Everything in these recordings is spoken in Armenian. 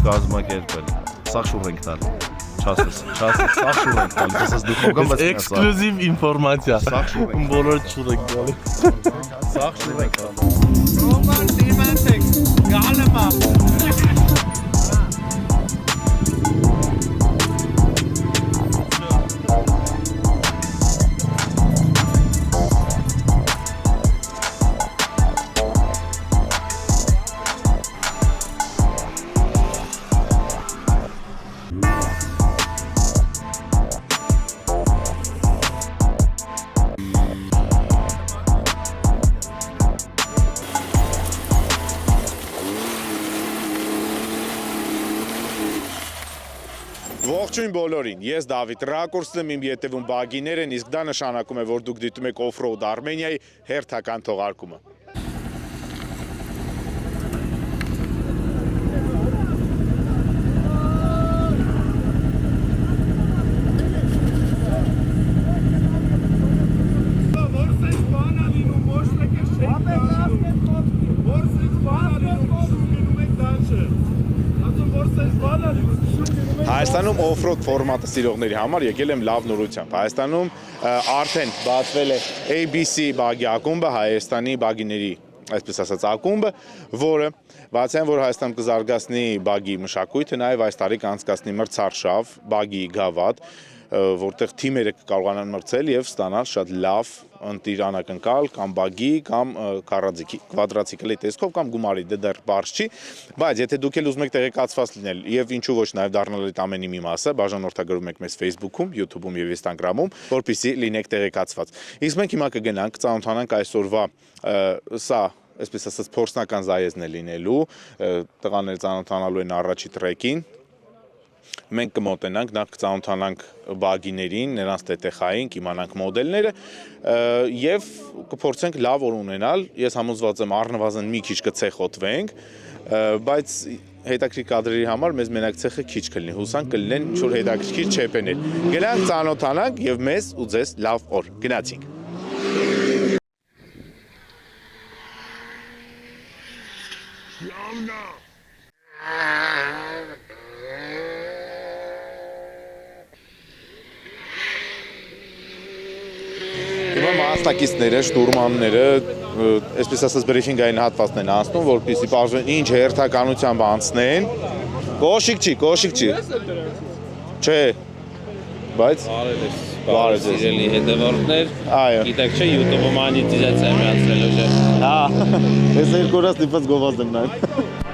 կազմակերպել։ Սաղ շուռ ենք տալ։ Չասես, սաղ շուռ ենք տալ։ Դες դու փոքրում ես։ Էքսկլյուզիվ ինֆորմացիա։ Սաղ շուռ ենք։ Բոլոր շուռ ենք տալ։ Սաղ շուռ ենք տալ։ Roman Dimatek, Galama. Ողջույն բոլորին, ես Դավիթ Ռակուրսն եմ, իմ ետևում բագիներ են, իսկ դա նշանակում է, որ դուք դիտում եք Off-Road Armenia-ի հերթական թողարկումը։ Հայաստանում off-road ֆորմատը սիրողների համար եկել եմ լավ նորությամբ։ Հայաստանում արդեն բացվել է ABC բագի ակումբը, Հայաստանի բագիների, այսպես ասած, ակումբը, որը բացեն, որ Հայաստանում կզարգացնի բագի մշակույթը, նաև այս տարի կանցկացնի մրցարշավ, բագի գավաթ, որտեղ թիմերը կարողանան մրցել եւ ստանալ շատ լավ ընտիր անակնկալ կամ բագի կամ քվադրացիկլի տեսքով կամ գումարի դեռ բարձ չի, բայց եթե դուք էլ ուզում եք տեղեկացված լինել եւ ինչու ոչ նաեւ դառնալ այդ ամենի մի մասը, բաժանորդագրում եք մեզ Facebook-ում, YouTube-ում եւ Instagram-ում, որպեսզի լինեք տեղեկացված։ Իսկ մենք հիմա կգնանք ծանոթանանք այսօրվա սա այսպես ասած փորձնական զայեզն է լինելու, տղաները ծանոթանալու են առաջի տրեկին։ Մենք կմոտենանք, նախ կծանոթանանք բագիներին, նրանց տետեխային, կիմանանք մոդելները եւ կփորձենք լավ օր ունենալ։ Ես համոզված եմ առնվազն մի քիչ կցեխոտվենք, բայց հետաքրքիր կադրերի համար մեզ մենակ ցեխը քիչ կլինի, հուսանք կլինեն ինչ-որ հետաքրքիր չեփեներ։ Գնանք ծանոթանանք եւ մեզ ու ձեզ լավ օր։ Գնացինք։ Մասնակիցները, շտուրմանները, այսպես ասած բրիֆինգային հատվածն են անցնում, որպեսզի բարձրեն ինչ հերթականությամբ անցնեն։ Կոշիկ չի։ Չէ։ Բայց Բարև ձեզ սիրելի հետևորդներ։ Այո։ Գիտեք չէ, YouTube-ը մոնետիզացիա է միացրել ուժը։ Հա։ Ես երկու օրս դիպած գովազդ եմ նայում։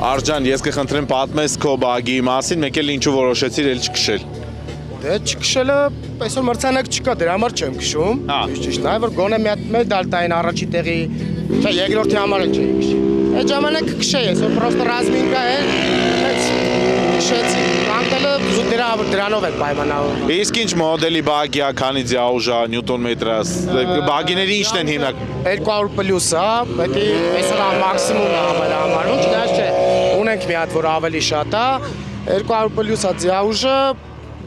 Արջան, ես կխնդրեմ պատմես քո բագի մասին, մեկ էլ ինչու որոշեցիր էլ չքշել։ Դե չքշելը այսօր մրցանակ չկա, դրա համար չեմ քշում։ Ճիշտ, նայ որ գոնե մի հատ մեդալ տային առաջի տեղի, չէ, երկրորդի համար էլ չէի քշի։ Այդ ժամանակ քշեի, այսօր պրոստը ռազմինկա է, այդպես քշեցի։ Կանտելը դրանով է պայմանավորվում։ Իսկ ինչ մոդելի բագի է, քանի ձյաուժա, նյուտոն մետրը, բագիների ինչն են հիմնական։ 200 պլյուս է, դա այսօր մաքսիմումն է համարվում, չնայած չէ, ունենք մի հատ որ ավելի շատ է, 200 պլյուս է ձյաուժը,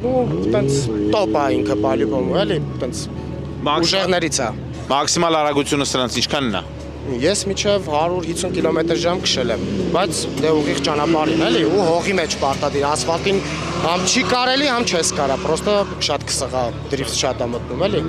ու տենց տոպ է ինքը պալիբոմ, էլի, տենց ուժեղներից է։ Մաքսիմալ արագությունը սրանց ինչքանն է։ Ես միջև 150 կմ/ժ քշել եմ, բայց դե ուղիղ ճանապարհին էլի ու հողի մեջ պարտադիր ասֆալտին համ չի կարելի, համ չես կարա, պրոստը շատ կսղա, դրիֆտ շատ է մտնում էլի։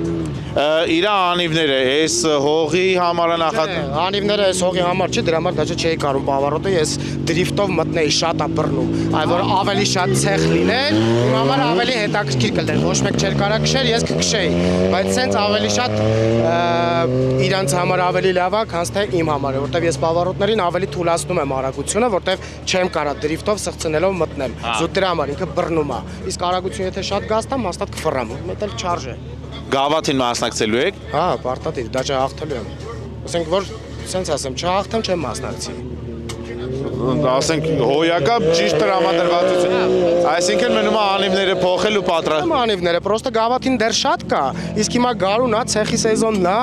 Իր անիվները այս հողի համար է նախատ։ Անիվները այս հողի համար չի, դրա համար դաժե չէի կարում բավարոտը, ես դրիֆտով մտնեի, շատ է բռնում, այ որ ավելի շատ ցեխ լիներ, իմ համար ավելի հետաքրքիր կլներ, ոչ մեկ չէր կարա քշել, ես կքշեի, բայց սենց ավելի շատ իրանց համար ավելի լավ է, քան թե իմ համար, որտեվ ես բավարոտներին ավելի թուլացնում եմ արագությունը, որտեվ չեմ կարա դրիֆտով սղծնելով մտնեմ։ Զուտ դրա համար ինքը բռնում է։ Իսկ արագությունը եթե շատ գաստամ, հաստատ կֆռամ, մետ էլ չարժ է։ Գավաթին մասնակցելու եք։ Հա, պարտադիր, դաժե հաղթելու եմ։ Ասենք որ սենց ասեմ, չհաղթեմ, չեմ մասնակցի։ Ասենք հոյակապ ճիշտ տրամադրվածություն։ Այսինքն մնում է անիվները փոխել ու պատրաստ։ Անիվները, պրոստը գավաթին դեռ շատ կա, իսկ հիմա գարուն է, ցեխի սեզոնն է,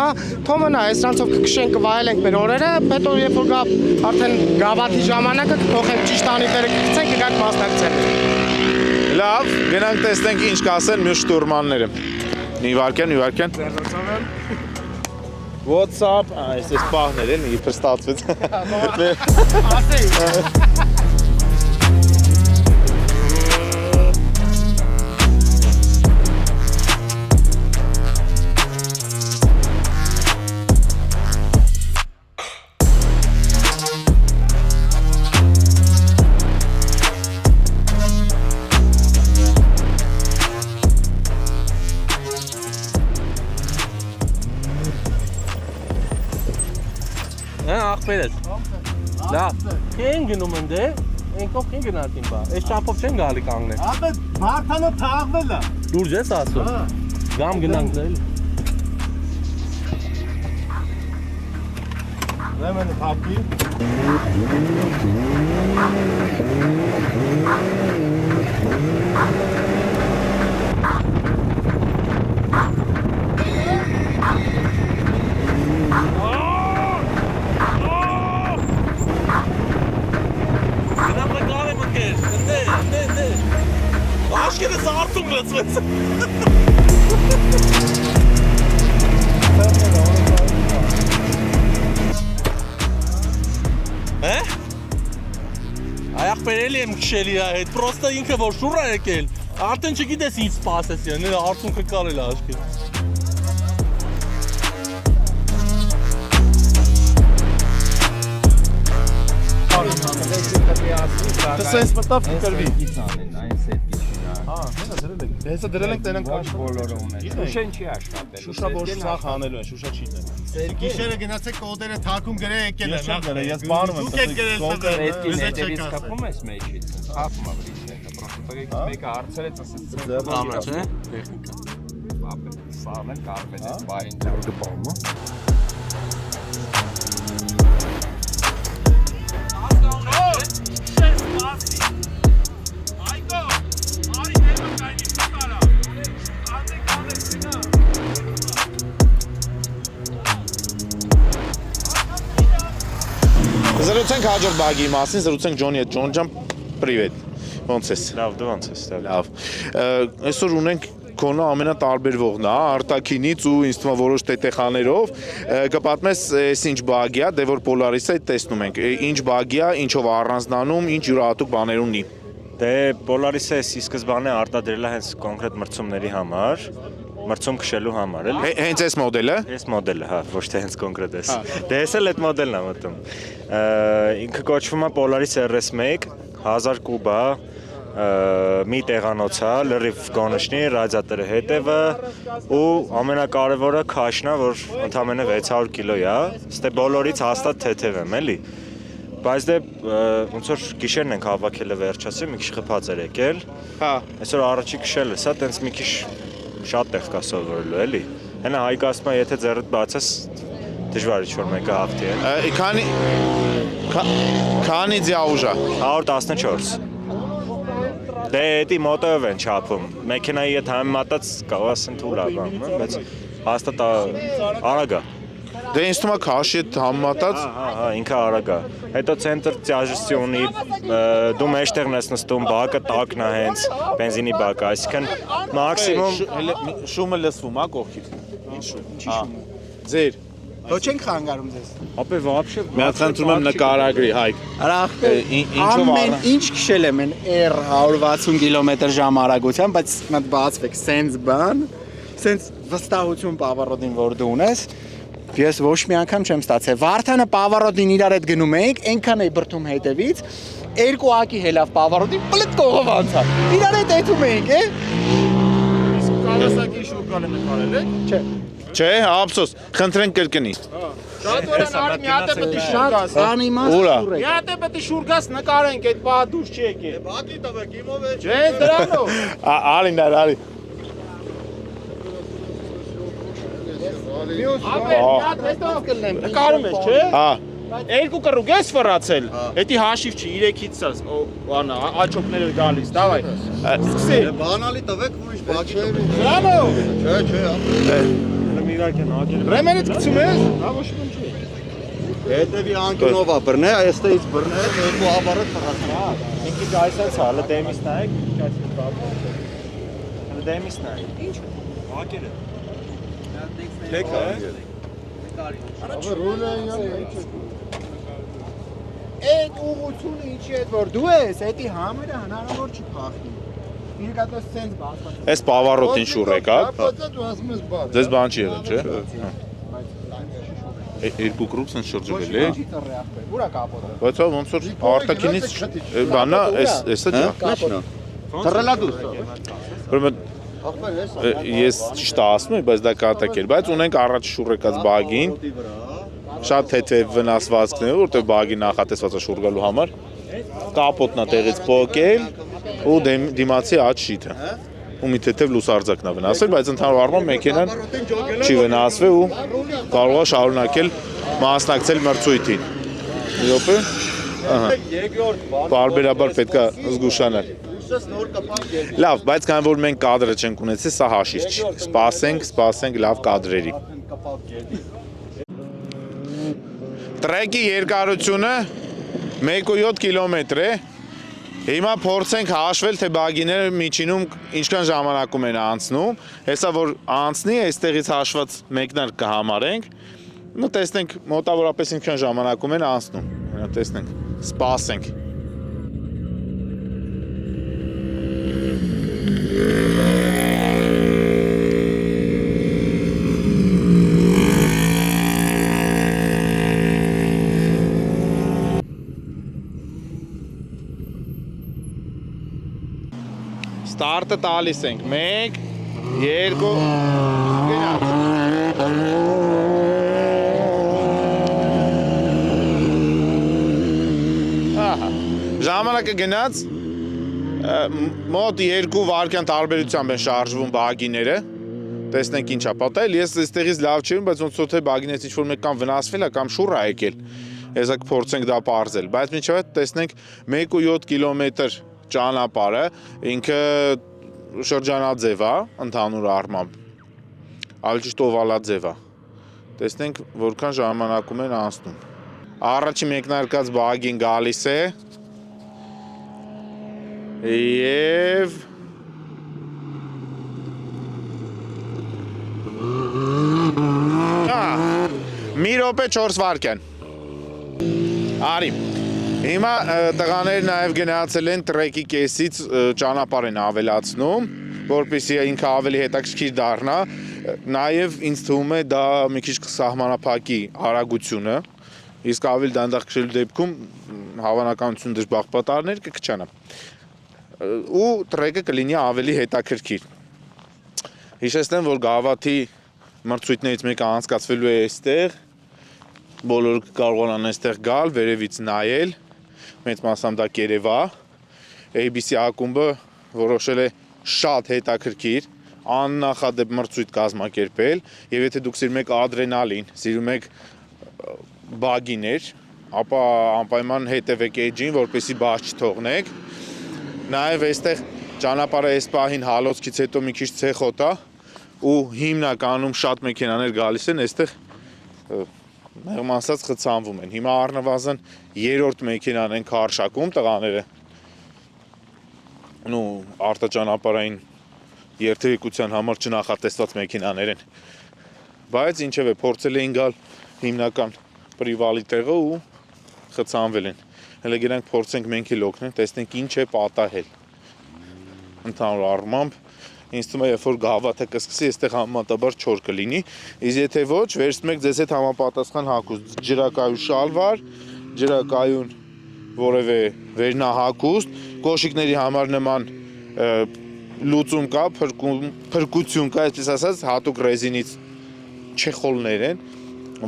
թոմնա, այսրանցով կքշենք, կվայելենք մեր օրերը, հետո երբ որ գա արդեն գավաթի ժամանակը կփոխենք ճիշտ անիվները կգցենք, կգանք մասնակցել։ Լավ, գնանք տեսնենք ինչ կասեն մյուս շտուրմանները։ Մի վարքյան։ What's up? Այս պահներ են, իբր ստացվեց։ Ասեի։ ախպեր ես։ Լավ։ Քեն գնում են դե, այնքով քեն գնացին բա։ Այս չափով չեն գալի կանգնել։ Ապա Վարդանը թաղվել է։ Դուրջ ես ասում։ Գամ գնանք դել։ Ուրեմն փակի։ Գնամ նկարի մտքեր։ Դե։ Աշկերս արտում լծվեց։ Հե? Այախպերելի եմ քշելի այդ, պրոստը ինքը որ շուռ է եկել, արդեն չգիտես ինչ սպասես, նրա արդյունքը կարել է աշկել։ Դսես մտավ կրվի։ Հեսա դրել ենք տենանք Շուշեն չի աշխատել։ Շուշա ոչ սախ անելու են, շուշա չի տեն։ Գիշերը գնացեք կոդերը թակում գրե եկել են։ Ես բանում եմ։ Դուք եք գրել սա։ Էդի ներից կապում ես մեջից։ Խափում ա բրիշը, պրոստը մեկը հարցրեց ասես։ Ամրաց է, տեխնիկա։ Ապա սարն էլ կարվել է բային գպամը։ Զրուցենք հաջորդ բագի մասին, զրուցենք Ջոնի հետ։ Ջոն ջան, պրիվետ։ Ոնց ես։ Լավ, դու ոնց ես։ Լավ։ Այսօր ունենք քոնը ամենատարբերվողն է, արտաքինից ու ինձ թվում է որոշ տետեխաներով։ Կպատմես այս ինչ բագի է, դե որ Polaris-ը տեսնում ենք։ Ինչ բագի է, ինչով առանձնանում, ինչ յուրահատուկ բաներ ունի։ Դե Polaris-ը ի սկզբանե արտադրել է հենց կոնկրետ մրցումների համար, մրցում քշելու համար, էլի։ Հենց այս մոդելը։ Այս մոդելը, հա, ոչ թե հենց կոնկրետ էս։ Դե էս էլ այդ մոդելն է մտնում։ Ինքը կոչվում է Polaris RS1, 1000 կուբ է, մի տեղանոց է, լրիվ գոնշնի, ռադիատորը հետևը ու ամենակարևորը քաշն է, որ ընդամենը 600 կիլո է, ստե բոլորից հաստատ թեթև եմ, էլի։ Բայց դե ոնց որ գիշերն ենք հավաքել վերջացի, մի քիչ խփած էր եկել։ Հա։ Այսօր առաջի քշելը, սա տենց մի քիչ շատ տեղ կա սովորելու, էլի։ Հենա Հայկը ասում է, եթե ձեռդ բացես, դժվար է ինչ-որ մեկը հաղթի է։ Քանի ձյաուժ է։ 114։ Դե էդի մոտով են չափում։ Մեքենայի հետ համեմատած կարող ասեն թույլ է բան, բայց հաստատ արագ է։ Դե ինձ թվում է քաշի հետ համեմատած։ Հա, ինքը արագ է։ Հետո ցենտր տяжести ունի, դու մեջտեղն ես նստում, բակը տակն է հենց, բենզինի բակը, այսինքն մաքսիմում շումը լսվում է կողքից։ Ինչ շում։ Ձեր։ Ոչ ենք խանգարում ձեզ։ ապե вообще Մի հատ խնդրում եմ նկարագրի, Հայկ։ Ամեն ինչ քշել եմ R 160 կմ/ժ արագությամբ, բայց մտ բացվեք սենց բան, սենց վստահություն պավարոդին որ դու ունես, ես ոչ մի անգամ չեմ ստացել։ Վարդանը պավարոդին իրար հետ գնում էինք, այնքան էի բրթում հետևից, երկու ակի հելավ պավարոդին, պլտ կողով անցա։ Իրար հետ էթում էինք, է։ Կարասակի շուկան է նկարել եք։ Չէ։ Չէ, ափսոս, խնդրենք կրկնի։ Շատ օրեն արի մի հատ է պետք է շուր գաս։ Անիմաստ Ուրա։ շուր Մի է։ հատ է պետք է շուր գաս նկարենք, այդ բա դուրս չի եկել։ Բատի տվեք, իմով է։ Չէ, դրանով։ Արին, արի։ Ապե, մի հատ հետո կլնեմ։ Նկարում ես, չէ։ Հա։ Երկու կռուկ ես ֆռացել։ Էդի հաշիվ չի, 3-ից ցած, բանա, աչոկները գալիս, դավայ։ Սկսի։ Բանալի տվեք, ուրիշ բակի տվեք։ Դրանով։ Չէ, Ռեմերից գցում ես։ Հա, ոչ մի չի։ հետևի անկյունով է բռնե, այստեղից բռնե, երկու ավարը թռացնա։ ինքի գայսած է, հələ դեմից նայեք, քիչ բացում։ Հələ դեմից նայեք։ Ինչ։ Ակերը։ Լեկա է։ Այդ ուղությունը ինչի հետ որ դու ես, էդի համերը հնարավոր չի փախնի։ Իրկատոս սենց բացված։ Այս պավարոտին շուռ եկա։ Բայց դու ասում ես բան։ Ձեզ բան չի եղել, չէ։ Երկու կրուպս են շրջվել, է։ Չի ծռի ախպեր, ուրա կապոտը։ Բայց ոնց որ արտաքինից բանա, էսա ջա։ Կապնա։ Թռելա դու։ Ուրեմն ես ճիշտ ասում եմ, բայց դա կատակ էր, բայց ունենք առաջ շուռ եկած բագին։ շատ թեթև վնասվածքներ, որտեղ բագի նախատեսված է շուռ գալու համար։ Կապոտն է տեղից փոկել ու դիմացի աջ շիթը։ Ու մի թեթև լուսարձակն է վնասվել, բայց ընդհանուր առմամբ մեքենան չի վնասվել ու կարող է շարունակել մասնակցել մրցույթին։ Յոպե։ Ահա։ Բարբերաբար պետք է զգուշանալ։ Լավ, բայց քանի որ մենք կադրը չենք ունեցել, սա հաշիվ չի։ Սպասենք լավ կադրերի։ Տրեկի երկարությունը 1.7 կիլոմետր է։ Հիմա փորձենք հաշվել, թե բագիները միջինում ինչքան ժամանակում են անցնում։ Հեսա որ անցնի, այստեղից հաշված մեկնարկ կհամարենք։ Նու տեսնենք մոտավորապես ինչքան ժամանակում են անցնում։ Տեսնենք, սպասենք։ Ստարտը տալիս ենք, 1, 2, գնաց։ Ժամանակը գնաց, մոտ 2 վայրկյան տարբերությամբ են շարժվում բագիները, տեսնենք ինչ է պատահել, ես այստեղից լավ չեմ, բայց ոնց որ թե բագիներից ինչ-որ մեկ կամ վնասվել է, կամ շուռ է եկել, հեսա կփորձենք դա պարզել, բայց մինչև այդ տեսնենք 1.7 կիլոմետր ճանապարհը, ինքը շրջանաձև է, ընդհանուր առմամբ, ավելի ճիշտ օվալաձև է, տեսնենք որքան ժամանակում են անցնում, առաջի մեկնարկած բագին գալիս է, և մի րոպե 4 վայրկյան արի հիմա տղաները նաև գնացել են տրեկի կեսից ճանապարհ են ավելացնում որպեսզի ինքը ավելի հետաքրքիր դառնա նաև ինձ թվում է դա մի քիչ կսահմանափակի արագությունը իսկ ավելի դանդաղ քշելու դեպքում հավանականություն դժբախտաբար կքչանա ու տրեկը կլինի ավելի հետաքրքիր։ Հիշեցնեմ, որ գավաթի մրցույթներից մեկը անցկացվելու է այստեղ, բոլորը կարողանան այստեղ գալ, վերևից նայել, մեծ մասամբ դա Կերևա, ABC ակումբը որոշել է շատ հետաքրքիր, աննախադեպ մրցույթ կազմակերպել, եւ եթե դուք սիրում եք ադրենալին, սիրում եք բագիներ, ապա անպայման հետևեք էջին, որպեսզի բաց չթողնեք։ Նաև այստեղ ճանապարհը այս պահին հալոցքից հետո մի քիչ ցեխոտ է ու հիմնականում շատ մեքենաներ գալիս են այստեղ մեղմ ասած խցանվում են։ Հիմա առնվազն 3-րդ մեքենան են քարշակում տղաները։ Նու արտաճանապարհային երթևեկության համար չնախատեսված մեքենաներ են։ Բայց ինչև է փորձել էին գալ հիմնական պրիվալի տեղը ու խցանվել են։ Հələ գրանք փորձենք մենք էլ օգնենք, տեսնենք ինչ է պատահել։ Ընդհանուր առմամբ ինձ թվում է, երբ որ գավաթը կսկսի, այստեղ համեմատաբար չոր կլինի, իսկ եթե ոչ, վերցնեք ձեզ հետ համապատասխան հագուստ, ջրակայուն շալվար, ջրակայուն որևէ վերնահագուստ, կոշիկների համար նման լուծում կա, փրկություն կա, այսպես ասած, հատուկ ռեզինից չեխոլներ են,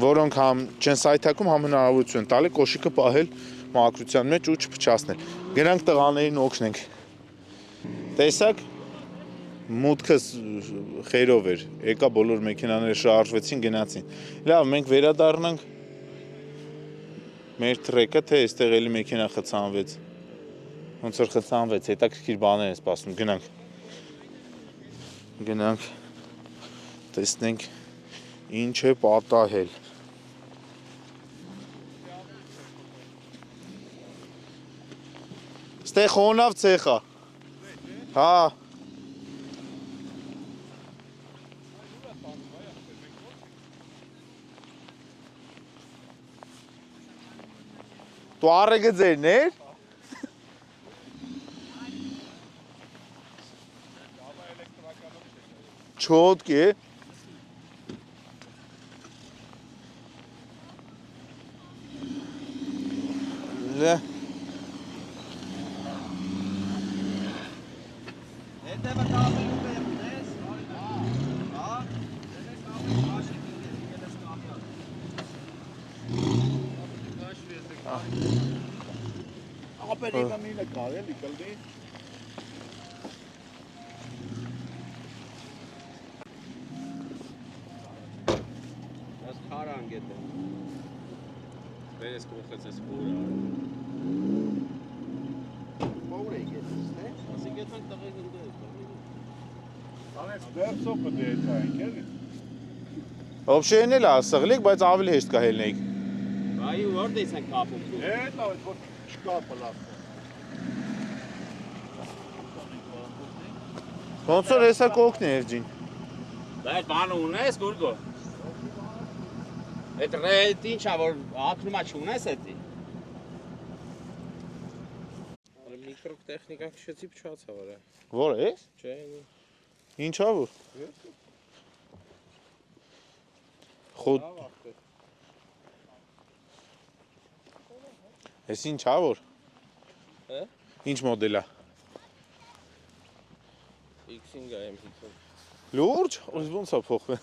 որոնք համ չեն սայթակում, համ հնարավորություն տալի կոշիկը պահել մաքրության մեջ ու չփչացնել։ Գրանք տղաներին օգնենք։ Տեսակ մուտքս խերով էր, եկա բոլոր մեքենաները շարժվեցին, գնացին։ Լավ, մենք վերադառնանք մեր տրեկը, թե այստեղ էլի մեքենա խցանվեց։ Ոնց որ խցանվեց, հետաքրքիր բաներ են սպասում, գնանք, տեսնենք ինչ է պատահել։ Ստեղ խոնավ ցեխ է։ Հա։ Դու առեգը ձերն էր։ Չոտք է։ Լե։ Ապերիկը մինը կարելի կլդի։ Ես քարան գետը։ Բերես կողքից ես փորը։ Փորը գետես, թե։ Ասի գետան տղեկ ընդեր։ Անես դերսոպը դեթային, էլի։ Օբշեն էլ ասղլիկ, բայց ավելի հեշտ կհելնեիք։ Այ որտե՞ց են կապում։ Էտա որ չկա պլաստը։ Ոնց որ հեսա կողքն է երջին։ Բայց բան ունես գուրգո։ Այդ ռետ ինչա որ ակնումա չունես էդի։ Միկրոտեխնիկա քշեցի փչացա վրա։ Որ է։ Չէ։ Ինչա որ։ Խոտ։ Էս ինչա որ։ Հա։ Ինչ մոդել է։ X-ին գայեմ հիցում։ Լուրջ, ոնց է փոխվել։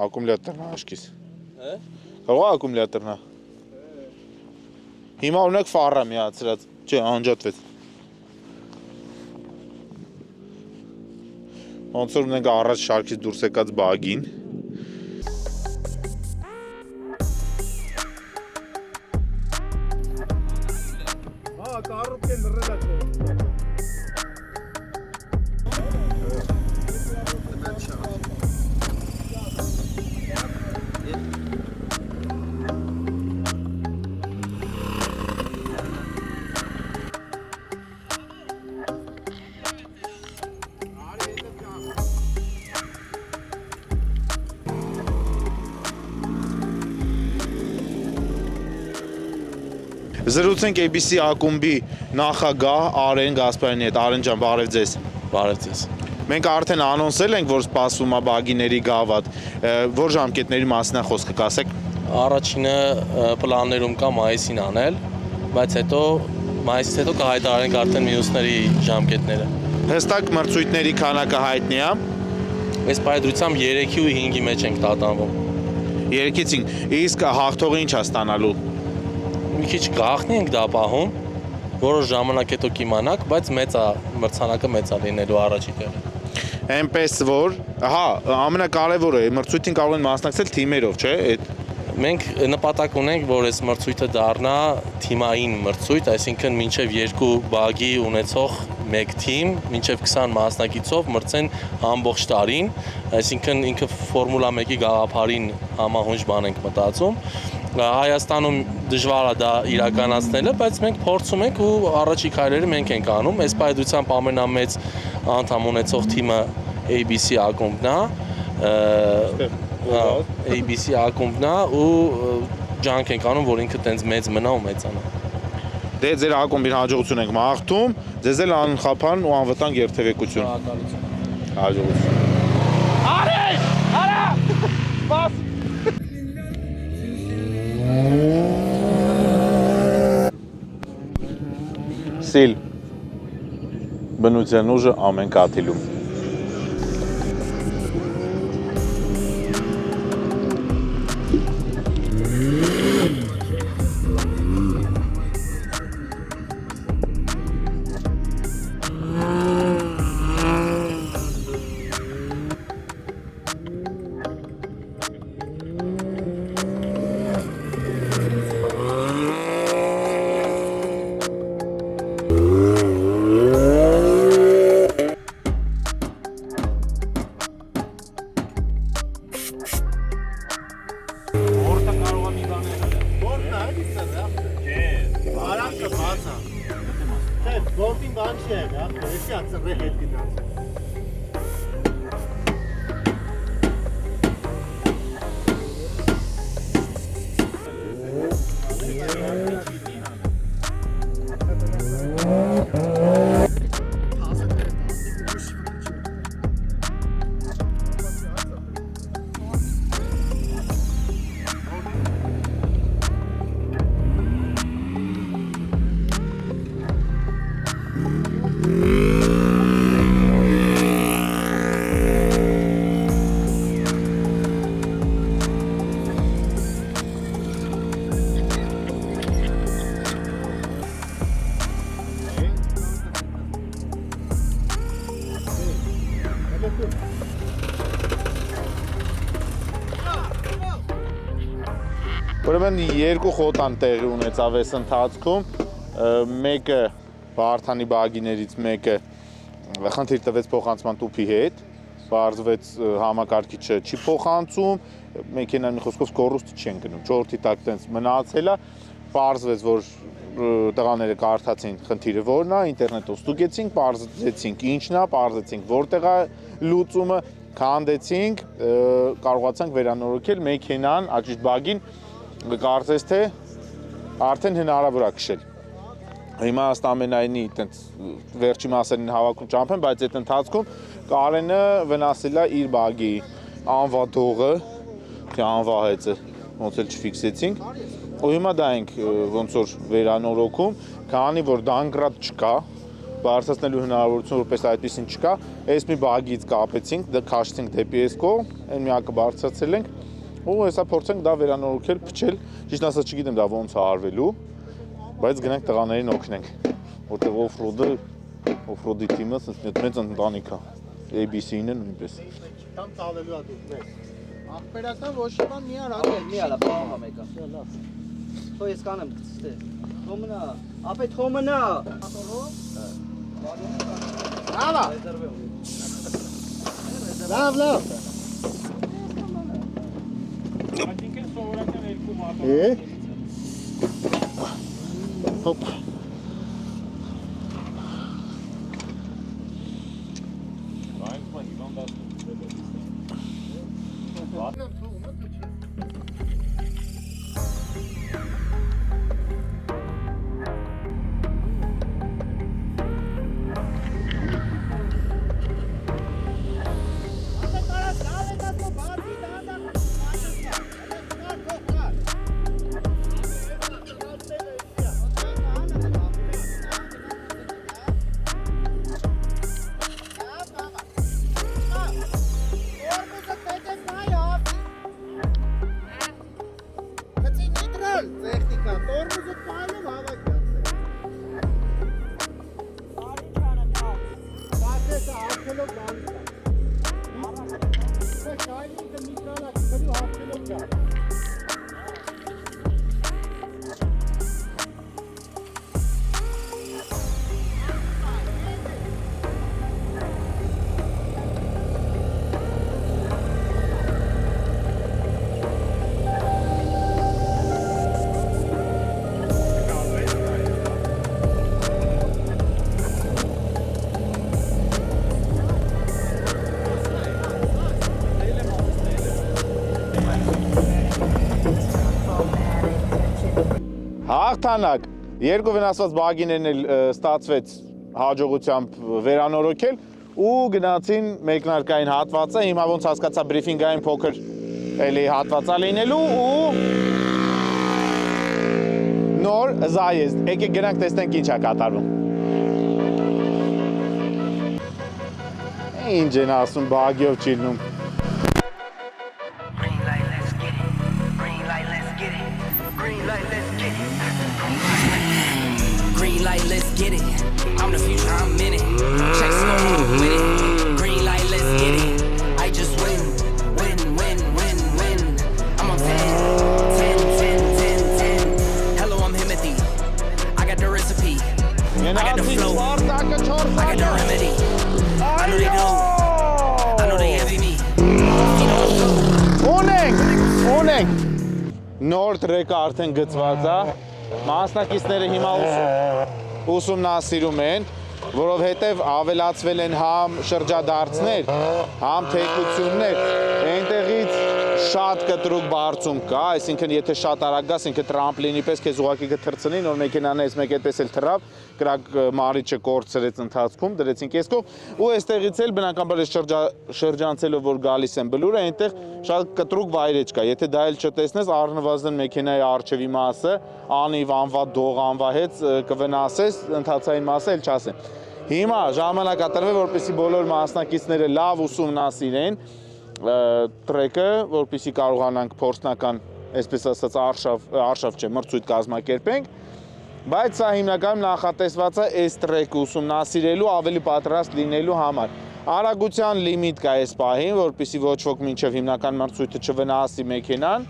Ակումուլյատորն է աշկիս։ Հա։ Կարող է ակումուլյատորն է։ Հիմա ունեք ֆարը միացրած, չէ, անջատվեց։ Ոնց որ ունենք առաջ շարքից դուրս եկած բագին։ Կարուպեն լրելա քո։ Զրուցենք ABC ակումբի նախագահ Արեն Գասպարյանի հետ։ Արեն ջան, բարև ձեզ։ Բարև ձեզ։ Մենք արդեն անոնսել ենք, որ սպասվում է բագիների գավաթ։ Որ ժամկետների մասին է խոսքը կասեք։ Առաջինը պլաններում կա մայիսին անել, բայց հետո մայիսից հետո կհայտարարենք արդեն մյուսների ժամկետները։ Հստակ մրցույթների քանակը հայտնի է։ Այս պայդրությամբ 3-ի ու 5-ի մեջ ենք տատանվում։ 3-ից 5։ Իսկ հաղթողը ինչ է ստանալու։ Մի քիչ գաղտնի ենք դա պահում, որոշ ժամանակ հետո կիմանանք, բայց մրցանակը մեծ է լինելու առաջի տեղը։ Այնպես որ, հա, ամենակարևորը մրցույթին կարող են մասնակցել թիմերով, չէ՞։ Մենք նպատակ ունենք, որ այս մրցույթը դառնա թիմային մրցույթ, այսինքն մինչև 2 բագի ունեցող մեկ թիմ, մինչև 20 մասնակիցով մրցեն ամբողջ տարին, այսինքն ինքը Ֆորմուլա 1-ի գաղափարին համահունչ բան ենք մտածում։ Հայաստանում դժվար է դա իրականացնելը, բայց մենք փորձում ենք ու առաջի քայլերը մենք ենք անում։ Այս պայդրությամբ ամենամեծ անդամ ունեցող թիմը ABC ակումբն է, ABC ակումբն է ու ջանք ենք անում, որ ինքը տենց մեծ մնա ու մեծանա։ Դե ձեր ակումբին հաջողություն ենք մաղթում, ձեզ էլ անխափան ու անվտանգ երթևեկություն։ Հաջողություն։ Արեն! Արա! Սպաս! Սիլ։ Բնության ուժը ամեն կաթիլում։ Գործին բան չի եղա, էսի ացրե հետ գնաց։ Ուրեմն երկու խոտան տեղի ունեցավ այս ընթացքում, մեկը Վարդանի բագիներից մեկը խնդիր տվեց փոխանցման տուփի հետ, բարձվեց համակարգիչը չի փոխանցում, մեքենան մի խոսքով կորուստ չեն գնում, 4-ի տակ տենց մնացել է, բարձվեց, որ տղաները կարդացին խնդիրը որն է, ինտերնետով ստուգեցինք, բարձեցինք ինչն է, բարձեցինք որտեղ է լուծումը, քանդեցինք, կարողացանք վերանորոգել մեքենան, աջիշտ բագին, կարծես թե արդեն հնարավոր է քշել։ Հիմա ըստ ամենայնի տենց վերջի մասերին հավաքում ճամփեն, բայց այդ ընթացքում Կարենը վնասել է իր բագի անվադողը, թե անվահեցը, ոնց էլ չֆիքսեցինք։ Ու հիմա դա ենք ոնց որ վերանորոգում, քանի որ դանգրատ չկա, բարձրացնելու հնարավորություն որպես այդպեսին չկա, այս մի բագից կապեցինք, դա քաշեցինք դեպի այս կողմ, այն միակը բարձրացրել ենք, ու հեսա փորձենք դա վերանորոգել, փչել, ճիշտ ասած չգիտեմ դա ոնց է արվելու, բայց գնանք տղաներին օգնենք, որտեղ օֆրոդի թիմը մեծ ընտանիք է, ABC-ն է նույնպես։ Կամ տալելու է դուք մեզ։ Ախպերական ոչ մի բան մի արա, մի արա, բաղա մեկը։ Թո ես կանեմ ստե։ Թոմնա, ապե թոմնա։ Լավ։ Այսինքն սովորական երկու մարդ։ Հոպ։ Հաղթանակ, երկու վնասված բագիներն էլ ստացվեց հաջողությամբ վերանորոգել ու գնացին մեկնարկային հատվածը, հիմա ոնց հասկացա բրիֆինգային փոքր էլի հատվածա լինելու ու նոր զայեստ, եկեք գնանք տեսնենք ինչ է կատարվում։ Ինչ են ասում բագիով չի լինում։ Green light, let's get it. I'm the future, I'm in it. Check slow with it. Green light, let's get it. I just win. I'm on 10. Hello, I'm Himothy. I got the recipe. I got the flow. I got the remedy. I know they do. I know they envy me. Ունենք։ Նոր տրեկը արդեն գծված է։ Մասնակիցները հիմա ուսումնասիրում են, որովհետև ավելացվել են համ շրջադարձներ, համ թեկություններ, այնտեղից շատ կտրուկ բարձում կա, այսինքն եթե շատ արագ գաս, ինքը տրամպլինի պես քեզ ուղղակի կթռցնի, նոր մեքենան էս մեկ այդպես էլ թռավ, կրակ մարիչը կորցրեց ընթացքում, դրեցինք այս կողմ, ու այստեղից էլ բնականաբար այս շրջանցելով որ գալիս են բլուրը, այնտեղ շատ կտրուկ վայրեջ կա, եթե դա էլ չտեսնես, առնվազն մեքենայի առջևի մասը, անիվ, անվա դող, անվահեց կվնասես, ընթացային մասը էլ չասեն։ Հիմա ժամանակ կտրվել, որպեսզի բոլոր մասնակիցները լավ ուսումնասիրեն տրեկը, որպեսզի կարողանանք փորձնական, այսպես ասած, արշավ չէ, մրցույթ կազմակերպենք, բայց սա հիմնականում նախատեսված է այս տրեկը ուսումնասիրելու, ավելի պատրաստ լինելու համար։ Արագության լիմիտ կա այս պահին, որպեսզի ոչ ոք մինչև հիմնական մրցույթը չվնասի մեքենան,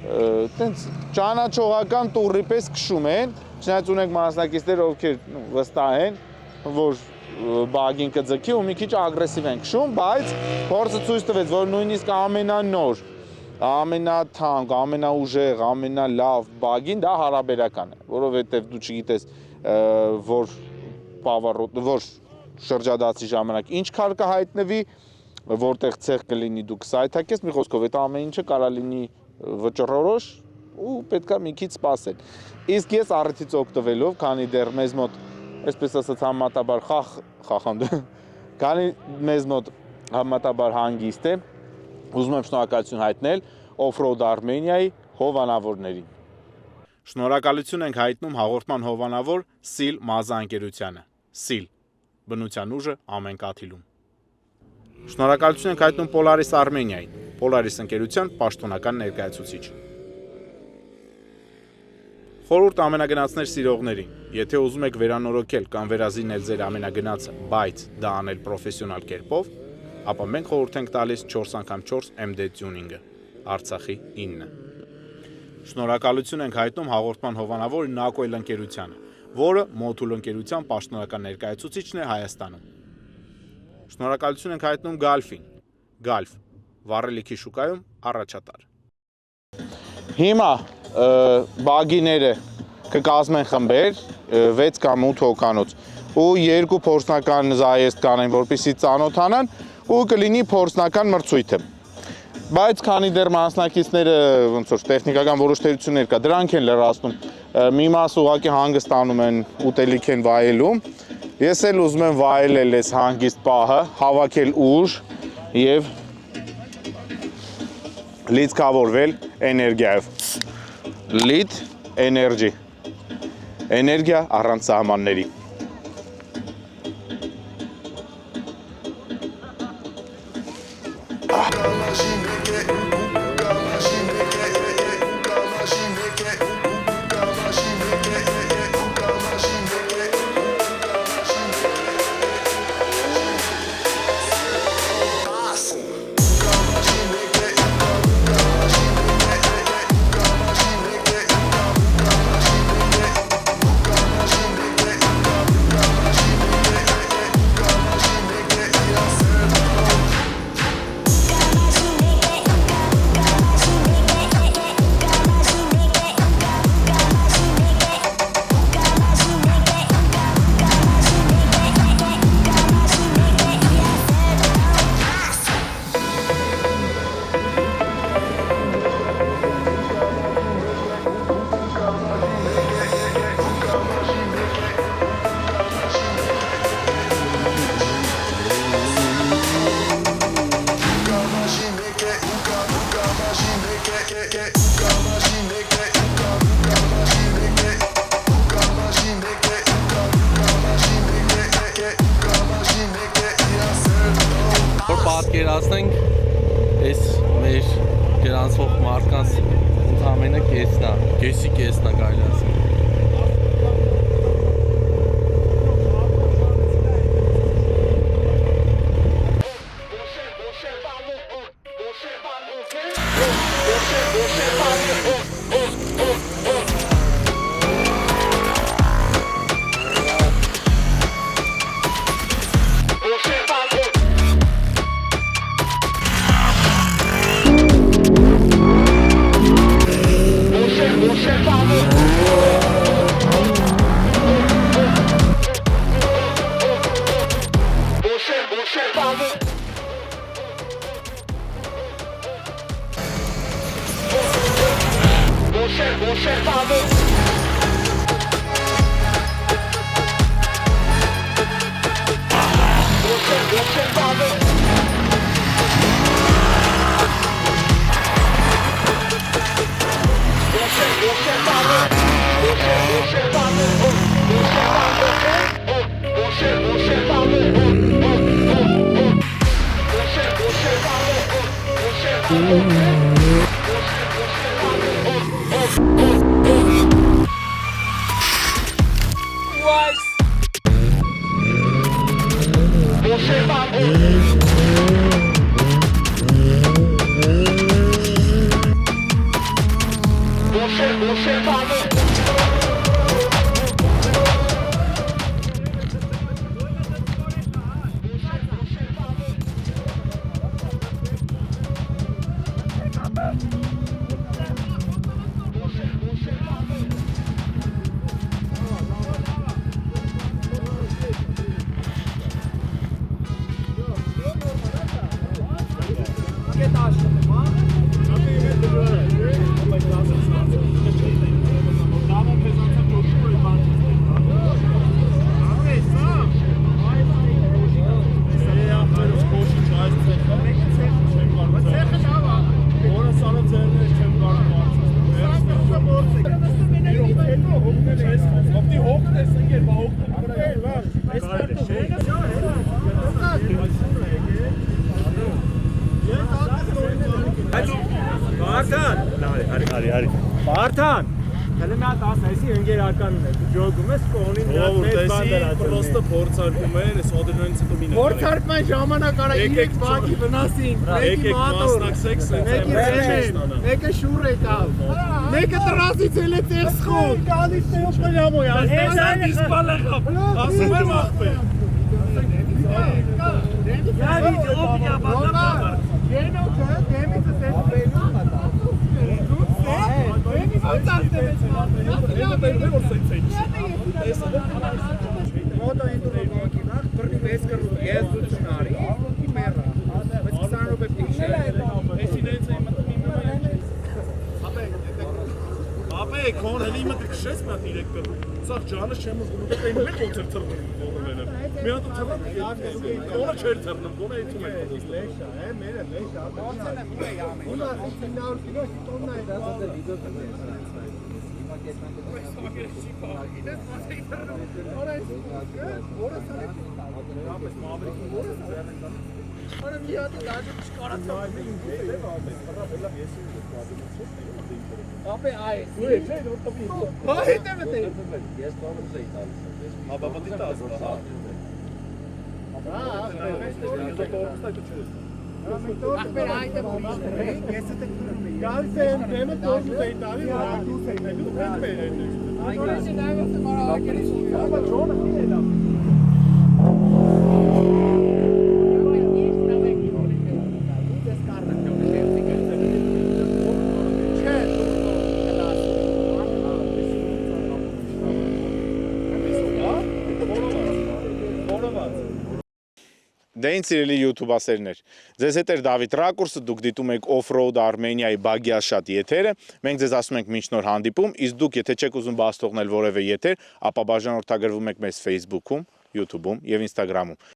տենց ճանաչողական տուրի պես քշում են, չնայած ունենք մասնակիցներ, ովքեր վստահ են, որ բագին կձգի ու մի քիչ ագրեսիվ են քշում, բայց փորձը ցույց տվեց, որ նույնիսկ ամենանոր, ամենաթանկ, ամենաուժեղ, ամենալավ բագին դա հարաբերական է, որովհետև դու չգիտես, որ շրջադարձի ժամանակ ինչ քար կհայտնվի, որտեղ ցեղ կլինի դու կսայթակես, մի խոսքով այդ ամեն ինչը կարա լինի վճռորոշ ու պետքա մի քիչ սպասել։ Իսկ ես առիթից օգտվելով, քանի դեռ մեզ մոտ, այսպես ասած, համատաբար քանի մեզ մոտ համատաբար հանգիստ է, ուզում եմ շնորհակալություն հայտնել Off-Road Armenia-ի հովանավորներին։ Շնորհակալություն ենք հայտնում հաղորդման հովանավոր SIL մազաընկերությանը։ SIL բնության ուժը ամեն կաթիլում։ Շնորհակալություն ենք հայտնում Polaris Armenia-ին, Polaris ընկերության պաշտոնական ներկայացուցիչ։ Խորհուրդ ամենագնացներ սիրողներին, եթե ուզում եք վերանորոգել կամ վերազինել ձեր ամենագնացը, բայց դա անել պրոֆեսիոնալ կերպով, ապա մենք խորհուրդ ենք տալիս 4x4 MD Tuning-ը, Արցախի 9։ Շնորհակալություն ենք հայտնում հաղորդման հովանավոր Nakoil ընկերությանը, որը Motul ընկերության պաշտոնական ներկայացուցիչն է Հայաստանում։ Շնորհակալություն ենք հայտնում Galf-ին, Galf, վառելիքի շուկայում առաջատար։ Հիմա բագիները կկազմեն խմբեր, 6 կամ 8 հոգանոց, ու 2 փորձնական զայեստ կանեն, որպեսզի ծանոթանան, ու կլինի փորձնական մրցույթը։ Բայց քանի դեռ մասնակիցները ոնց որ տեխնիկական որոշ թերություններ կա, դրանք են լրացնում, մի մաս ուղղակի հանգստանում են, ուտելիք են վայելում։ Ես էլ ուզում եմ վայելել այս հանգիստ պահը, հավաքել ուժ եւ լիցքավորվել էներգիայով։ Lit energy։ Էներգիա առանց սահմանների։ Պատկերացնենք այս մեր գրանցվող մարդկանց ընդամենը կեսնա, կեսի կեսնա կարելի ասել։ Վարդան, հələ մի հատ ասա, էսի ընկերականն է, դու ջոգում ես կողնին մի հատ մեծ բան դրած։ Պրոստը փորձարկում են, այս ադրենալինից հետո մինը։ Փորձարկման ժամանակ արա 3 բակի վնասին, մեկի մատոր, մեկը շուռ եկավ, մեկը տրասից էլ է տեղ սխոտ։ Գալիս է օպելամոյ, ասեն իսկ բալախապ, ասում եմ աղբեր։ Գալիս օպիա բալախապ, գենոքը, դեմիցը սեստվելու Մոտո ինտուր բանկի նախ բռնի վես կրու ես դու չնարի ի մեռա բայց 20 րոպե պիտի էսի դենց է Ապե կոն հելի մը կշես մա դիրեկտոր։ Սա ջանը չեմ ուզում դե իմ մեկ ոնց թռնում կողմերը։ Մի հատ թռնում կոնը չեր թռնում կոնը այդում է։ լեշա է մերը լեշա ոնց է մուլե յամե։ Ունա 900 կիլո տոննա է դա վիդեո կդես։ Ապե այ հետո մտե ես կողմից էի տալիս Ապա պետք է ասա հա Ախպեր այդը բուրիշ ես դե գալիս եմ դեմը տորմուզ էի տալի ռակուս էի դու հետ բերեն այդպես նայված եմ արագերից ապա ջոնը քիլ է Դե ինձ սիրելի յութուբասերներ, ձեզ հետ էր Դավիթ Ռակուրսը, դուք դիտում եք Off-Road Armenia-ի Բագիաշատ եթերը, մենք ձեզ ասում ենք մինչ նոր հանդիպում, իսկ դուք եթե չեք ուզում բաց թողնել որևէ եթեր, ապա բաժանորդագրվում եք մեզ Facebook-ում, YouTube-ում եւ Instagram-ում։